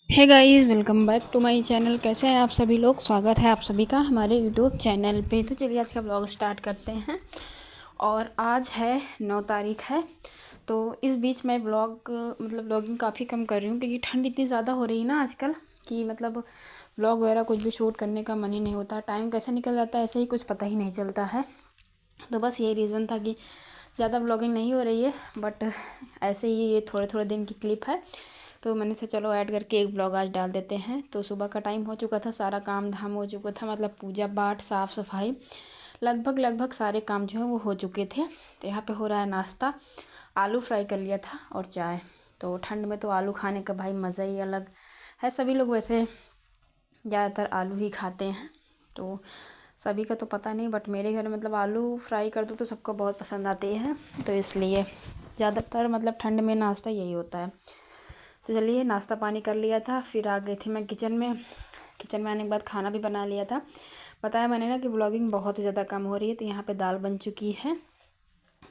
Hey guys, welcome back to my channel. कैसे हैं आप सभी लोग? स्वागत है आप सभी का हमारे यूट्यूब चैनल पे। तो चलिए आज का ब्लॉग स्टार्ट करते हैं। और आज है 9 तारीख है। तो इस बीच मैं ब्लॉगिंग काफ़ी कम कर रही हूँ क्योंकि ठंड इतनी ज़्यादा हो रही है ना आजकल कि ब्लॉग वगैरह कुछ भी शूट करने का मन ही नहीं होता। टाइम कैसे निकल जाता है ऐसे ही कुछ पता ही नहीं चलता है। तो बस यही रीज़न था कि ज़्यादा ब्लॉगिंग नहीं हो रही है, बट ऐसे ही ये थोड़े थोड़े दिन की क्लिप है। तो मैंने सोचा चलो ऐड करके एक ब्लॉग आज डाल देते हैं। तो सुबह का टाइम हो चुका था, सारा काम धाम हो चुका था, पूजा पाठ साफ़ सफाई लगभग सारे काम जो है वो हो चुके थे। तो यहाँ पे हो रहा है नाश्ता। आलू फ्राई कर लिया था और चाय। तो ठंड में तो आलू खाने का भाई मज़ा ही अलग है। सभी लोग वैसे ज़्यादातर आलू ही खाते हैं। तो सभी का तो पता नहीं, बट मेरे घर में आलू फ्राई कर दो तो सबको बहुत पसंद आती है। तो इसलिए ज़्यादातर ठंड में नाश्ता यही होता है। तो चलिए नाश्ता पानी कर लिया था, फिर आ गई थी मैं किचन में। किचन में आने के बाद खाना भी बना लिया था। बताया मैंने ना कि व्लॉगिंग बहुत ही ज़्यादा कम हो रही है। तो यहाँ पे दाल बन चुकी है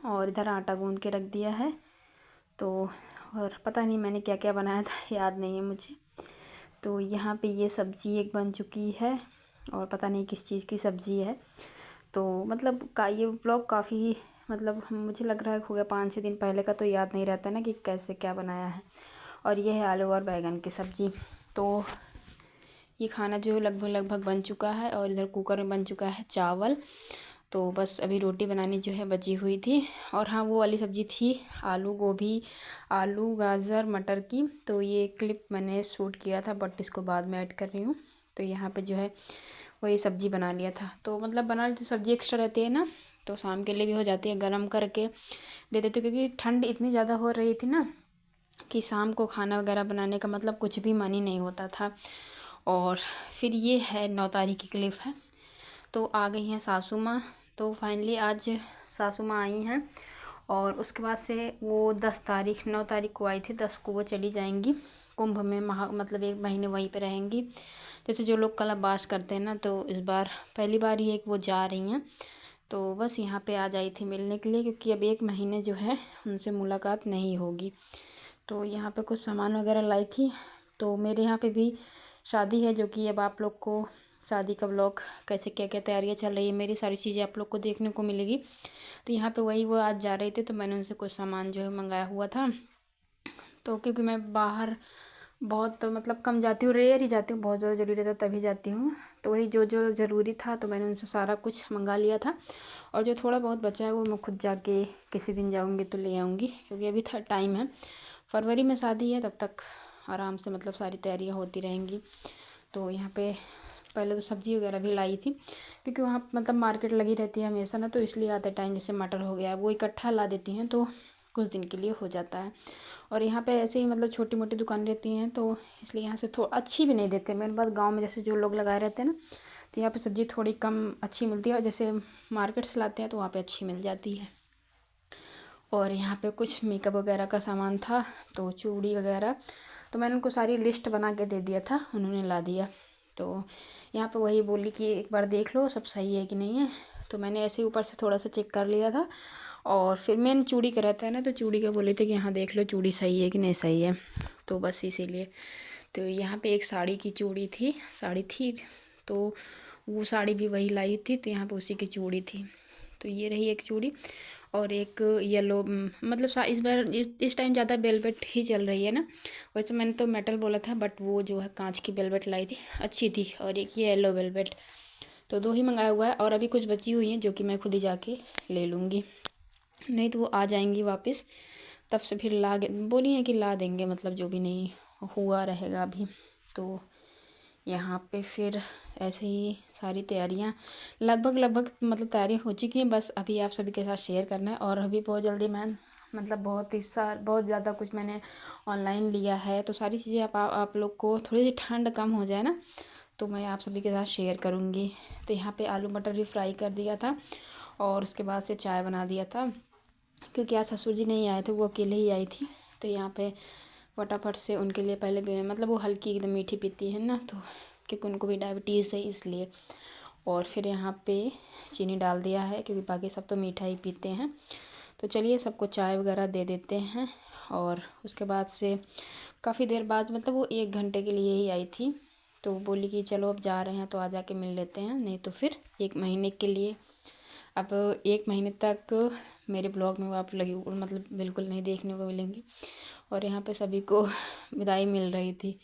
और इधर आटा गूंद के रख दिया है। तो और पता नहीं मैंने क्या क्या बनाया था, याद नहीं है मुझे। तो यहाँ पे ये सब्ज़ी एक बन चुकी है और पता नहीं किस चीज़ की सब्ज़ी है। तो ये व्लॉग काफ़ी मुझे लग रहा है हो गया 5-6 दिन पहले का। तो याद नहीं रहता ना कि कैसे क्या बनाया है। और ये है आलू और बैंगन की सब्ज़ी। तो ये खाना जो है लगभग बन चुका है और इधर कुकर में बन चुका है चावल। तो बस अभी रोटी बनानी जो है बची हुई थी। और हाँ, वो वाली सब्ज़ी थी आलू गोभी, आलू गाजर मटर की। तो ये क्लिप मैंने शूट किया था, बट इसको बाद में ऐड कर रही हूँ। तो यहाँ पे जो है वही सब्ज़ी बना लिया था। तो बना ली तो सब्ज़ी एक्स्ट्रा रहती है ना, तो शाम के लिए भी हो जाती है, गरम करके दे देते। क्योंकि ठंड इतनी ज़्यादा हो रही थी ना कि शाम को खाना वगैरह बनाने का कुछ भी मन ही नहीं होता था। और फिर ये है 9 तारीख की क्लिप है। तो आ गई हैं सासू माँ। तो फाइनली आज सासू माँ आई हैं। और उसके बाद से वो 9 तारीख को आई थी, 10 को वो चली जाएंगी कुंभ में। 1 महीने वहीं पे रहेंगी। जैसे जो लोग कल्पवास करते हैं ना, तो इस बार पहली बार ही एक वो जा रही हैं। तो बस यहाँ पे आज आई थी मिलने के लिए, क्योंकि अब 1 महीने जो है उनसे मुलाकात नहीं होगी। तो यहाँ पे कुछ सामान वगैरह लाई थी। तो मेरे यहाँ पे भी शादी है, जो कि अब आप लोग को शादी का व्लॉग कैसे क्या क्या तैयारियाँ चल रही है मेरी, सारी चीज़ें आप लोग को देखने को मिलेगी। तो यहाँ पे वही वो आज जा रही थी, तो मैंने उनसे कुछ सामान जो है मंगाया हुआ था। तो क्योंकि मैं बाहर बहुत कम जाती हूँ, रेयर ही जाती हूँ, बहुत ज़्यादा ज़रूरी रहता तभी जाती हूँ। तो वही जो जो ज़रूरी था तो मैंने उनसे सारा कुछ मंगा लिया था। और जो थोड़ा बहुत बचा है वो मैं खुद जाके किसी दिन जाऊँगी तो ले आऊँगी, क्योंकि अभी टाइम है। फरवरी में शादी है, तब तक आराम से सारी तैयारियाँ होती रहेंगी। तो यहाँ पे पहले तो सब्ज़ी वगैरह भी लाई थी, क्योंकि वहाँ मार्केट लगी रहती है हमेशा ना, तो इसलिए आते टाइम जैसे मटर हो गया वो इकट्ठा ला देती हैं, तो कुछ दिन के लिए हो जाता है। और यहाँ पे ऐसे ही छोटी मोटी दुकान रहती हैं, तो इसलिए यहाँ से थोड़ा अच्छी भी नहीं देते। मेरे पास गांव में जैसे जो लोग लगाए रहते हैं ना, तो यहाँ पे सब्ज़ी थोड़ी कम अच्छी मिलती है, और जैसे मार्केट से लाते हैं तो वहाँ पे अच्छी मिल जाती है। और यहाँ पे कुछ मेकअप वगैरह का सामान था, तो चूड़ी वगैरह, तो मैंने उनको सारी लिस्ट बना के दे दिया था, उन्होंने ला दिया। तो यहाँ पे वही बोली कि एक बार देख लो सब सही है कि नहीं है। तो मैंने ऐसे ही ऊपर से थोड़ा सा चेक कर लिया था। और फिर मैंने चूड़ी का रहता है ना, तो चूड़ी का बोले थे कि हाँ देख लो चूड़ी सही है कि नहीं सही है। तो बस इसीलिए। तो यहाँ पे एक साड़ी की साड़ी थी, तो वो साड़ी भी वही लाई थी, तो यहाँ पे उसी की चूड़ी थी। तो ये रही एक चूड़ी। और एक येलो इस बार इस टाइम ज़्यादा वेलवेट ही चल रही है ना। वैसे मैंने तो मेटल बोला था, बट वो जो है कांच की वेलवेट लाई थी, अच्छी थी। और एक ये येलो वेलवेट। तो 2 ही मंगाया हुआ है, और अभी कुछ बची हुई हैं जो कि मैं खुद ही जाके ले लूँगी। नहीं तो वो आ जाएंगी वापस, तब से फिर बोली हैं कि ला देंगे, जो भी नहीं हुआ रहेगा अभी। तो यहाँ पे फिर ऐसे ही सारी तैयारियाँ लगभग तैयारियाँ हो चुकी हैं। बस अभी आप सभी के साथ शेयर करना है। और अभी बहुत जल्दी मैं बहुत ज़्यादा कुछ मैंने ऑनलाइन लिया है, तो सारी चीज़ें आप लोग को थोड़ी सी ठंड कम हो जाए ना, तो मैं आप सभी के साथ शेयर करूँगी। तो यहाँ पे आलू मटर भी फ्राई कर दिया था, और उसके बाद से चाय बना दिया था, क्योंकि आज ससुर जी नहीं आए थे, वो अकेले ही आई थी। तो यहाँ पे फटाफट से उनके लिए पहले भी वो हल्की एकदम मीठी पीती है ना, तो क्योंकि उनको भी डायबिटीज़ है इसलिए। और फिर यहाँ पे चीनी डाल दिया है, क्योंकि बाकी सब तो मीठा ही पीते हैं। तो चलिए सबको चाय वगैरह दे देते हैं। और उसके बाद से काफ़ी देर बाद, मतलब वो 1 घंटे के लिए ही आई थी। तो बोली कि चलो अब जा रहे हैं तो आ जा के मिल लेते हैं, नहीं तो फिर 1 महीने के लिए। अब 1 महीने तक मेरे ब्लॉग में वो आप लगी, मतलब बिल्कुल नहीं देखने को मिलेंगी। और यहाँ पे सभी को विदाई मिल रही थी,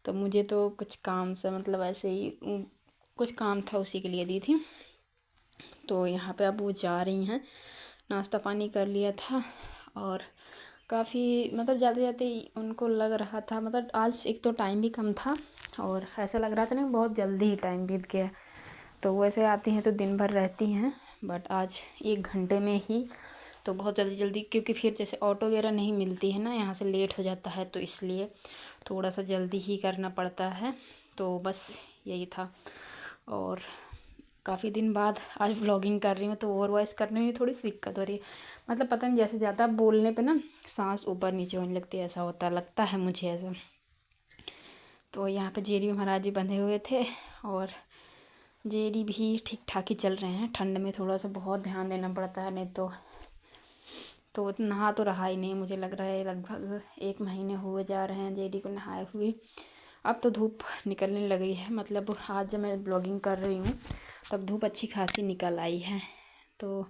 तो मुझे तो कुछ काम से, मतलब ऐसे ही कुछ काम था, उसी के लिए दी थी। तो यहाँ पे अब वो जा रही हैं, नाश्ता पानी कर लिया था। और काफ़ी, मतलब जाते जाते उनको लग रहा था, मतलब आज एक तो टाइम भी कम था और ऐसा लग रहा था ना बहुत जल्दी ही टाइम बीत गया। तो वैसे आती हैं तो दिन भर रहती हैं, बट आज 1 घंटे में ही, तो बहुत जल्दी जल्दी, क्योंकि फिर जैसे ऑटो वगैरह नहीं मिलती है ना, यहाँ से लेट हो जाता है, तो इसलिए थोड़ा सा जल्दी ही करना पड़ता है। तो बस यही था। और काफ़ी दिन बाद आज व्लॉगिंग कर रही हूँ, तो ओवर वॉइस करने में थोड़ी सी दिक्कत हो रही है। मतलब पता नहीं, जैसे ज़्यादा बोलने पे ना सांस ऊपर नीचे होने लगती है, ऐसा होता लगता है मुझे ऐसा। तो यहाँ पे जेरी महाराज भी बंधे हुए थे और जेरी भी ठीक ठाक ही चल रहे हैं। ठंड में थोड़ा सा बहुत ध्यान देना पड़ता है, नहीं तो नहा तो रहा ही नहीं। मुझे लग रहा है लगभग 1 महीने हुए जा रहे हैं जेरी को नहाए हुए। अब तो धूप निकलने लगी है, मतलब आज जब मैं ब्लॉगिंग कर रही हूँ तब धूप अच्छी खासी निकल आई है। तो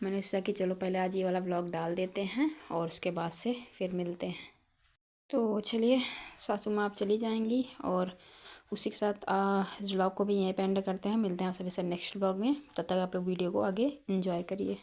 मैंने सोचा कि चलो पहले आज ये वाला ब्लॉग डाल देते हैं और उसके बाद से फिर मिलते हैं। तो चलिए, सासू माँ आप चली जाएंगी और उसी के साथ इस ब्लॉग को भी यहीं पे एंड करते हैं। मिलते हैं आप सभी से नेक्स्ट ब्लॉग में। तब तक आप लोग वीडियो को आगे एंजॉय करिए।